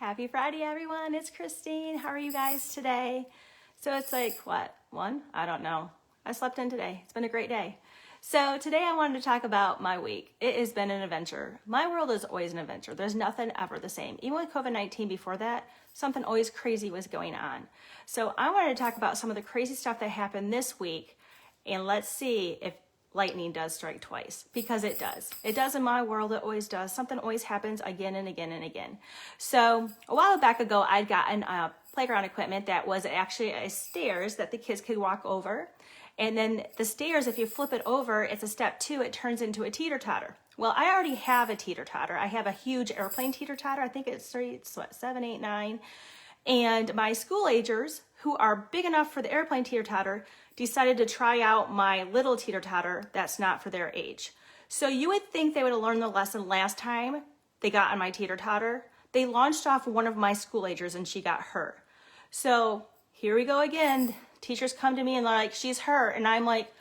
Happy Friday, everyone. It's Christine. How are you guys today? So it's like, what, 1? I don't know. I slept in today. It's been a great day. So today I wanted to talk about my week. It has been an adventure. My world is always an adventure. There's nothing ever the same. Even with COVID-19 before that, something always crazy was going on. So I wanted to talk about some of the crazy stuff that happened this week, and let's see if lightning does strike twice, because it does. It does in my world. It always does. Something always happens again and again and again. So a while back ago, I'd gotten playground equipment that was actually a stairs that the kids could walk over. And then the stairs, if you flip it over, it's a step 2, it turns into a teeter-totter. Well, I already have a teeter-totter. I have a huge airplane teeter-totter. I think it's 7, 8, 9. And my school agers, who are big enough for the airplane teeter-totter, decided to try out my little teeter-totter that's not for their age. So you would think they would have learned the lesson last time they got on my teeter-totter. They launched off one of my school agers and she got hurt. So here we go again. Teachers come to me and they're like, she's hurt. And I'm like,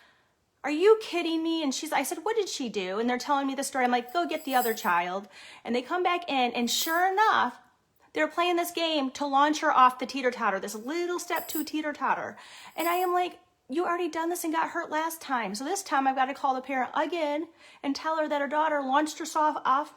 are you kidding me? And I said, what did she do? And they're telling me the story. I'm like, go get the other child. And they come back in, and sure enough, they're playing this game to launch her off the teeter-totter, this little step 2 teeter-totter. And I am like, you already done this and got hurt last time. So this time I've got to call the parent again and tell her that her daughter launched herself off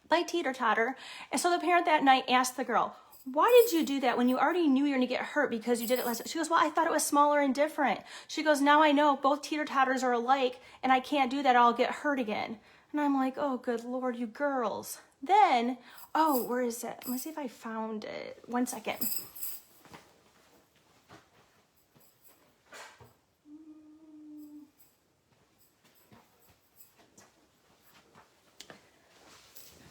by teeter-totter. And so the parent that night asked the girl, why did you do that when you already knew you were going to get hurt because you did it last time? She goes, well, I thought it was smaller and different. She goes, now I know both teeter-totters are alike and I can't do that. I'll get hurt again. And I'm like, oh, good Lord, you girls. Then, oh, where is it? Let me see if I found it. 1 second.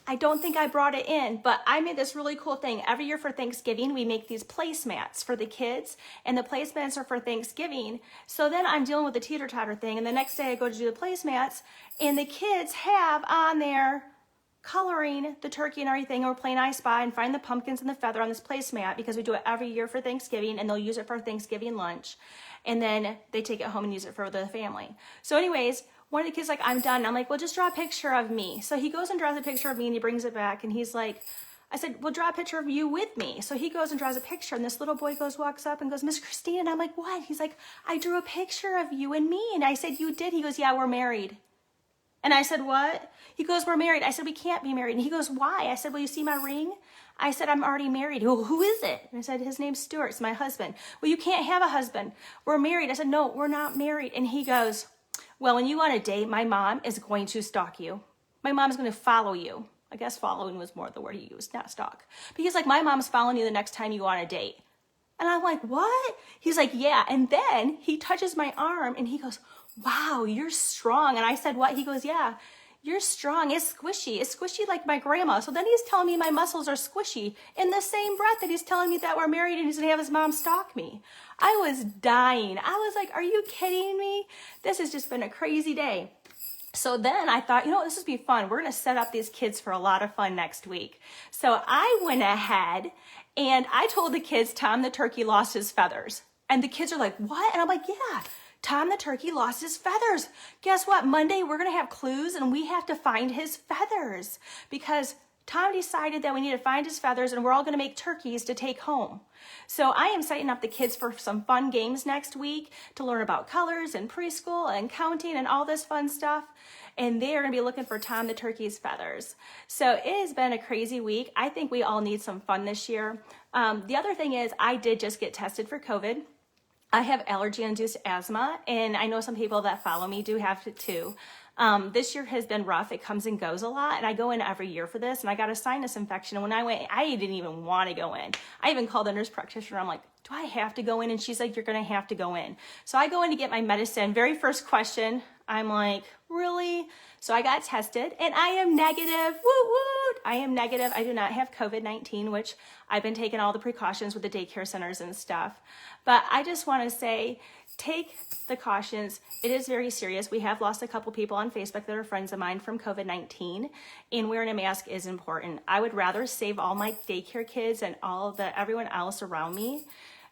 I don't think I brought it in, but I made this really cool thing. Every year for Thanksgiving, we make these placemats for the kids, and the placemats are for Thanksgiving. So then I'm dealing with the teeter-totter thing, and the next day I go to do the placemats, and the kids have on there coloring the turkey and everything, and we're playing I Spy and find the pumpkins and the feather on this placemat because we do it every year for Thanksgiving, and they'll use it for Thanksgiving lunch, and then they take it home and use it for the family. So anyways, one of the kids like, I'm done. I'm like, well, just draw a picture of me. So he goes and draws a picture of me and he brings it back and he's like, I said, well, draw a picture of you with me. So he goes and draws a picture and this little boy walks up and goes, Miss Christine. And I'm like, what? He's like, I drew a picture of you and me. And I said, you did? He goes, yeah, we're married. And I said, what? He goes, we're married. I said, we can't be married. And he goes, why? I said, well, you see my ring? I said, I'm already married. Well, who is it? And I said, his name's Stuart. It's my husband. Well, you can't have a husband. We're married. I said, no, we're not married. And he goes, well, when you want a date, my mom is going to stalk you. My mom's going to follow you. I guess following was more the word he used, not stalk. Because like my mom's following you the next time you go on a date. And I'm like, what? He's like, yeah. And then he touches my arm and he goes, wow, you're strong. And I said, what? He goes, yeah, you're strong. It's squishy. It's squishy like my grandma. So then he's telling me my muscles are squishy in the same breath that he's telling me that we're married and he's going to have his mom stalk me. I was dying. I was like, are you kidding me? This has just been a crazy day. So then I thought, this would be fun. We're going to set up these kids for a lot of fun next week. So I went ahead and I told the kids Tom the turkey lost his feathers. And the kids are like, what? And I'm like, yeah, Tom the turkey lost his feathers. Guess what? Monday we're going to have clues and we have to find his feathers because Tom decided that we need to find his feathers and we're all going to make turkeys to take home. So I am setting up the kids for some fun games next week to learn about colors and preschool and counting and all this fun stuff. And they are going to be looking for Tom the turkey's feathers. So it has been a crazy week. I think we all need some fun this year. The other thing is I did just get tested for COVID. I have allergy-induced asthma, and I know some people that follow me do have it too. This year has been rough. It comes and goes a lot, and I go in every year for this, and I got a sinus infection. And when I went, I didn't even want to go in. I even called the nurse practitioner. I'm like, do I have to go in? And she's like, you're going to have to go in. So I go in to get my medicine. Very first question, I'm like, really? So I got tested, and I am negative. Woot woot! I am negative. I do not have COVID-19, which I've been taking all the precautions with the daycare centers and stuff. But I just want to say, take the cautions. It is very serious. We have lost a couple people on Facebook that are friends of mine from COVID-19, and wearing a mask is important. I would rather save all my daycare kids and everyone else around me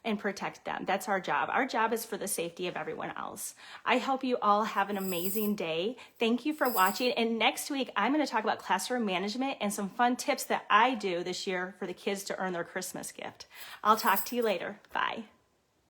and protect them. That's our job. Our job is for the safety of everyone else. I hope you all have an amazing day. Thank you for watching. And next week, I'm going to talk about classroom management and some fun tips that I do this year for the kids to earn their Christmas gift. I'll talk to you later. Bye.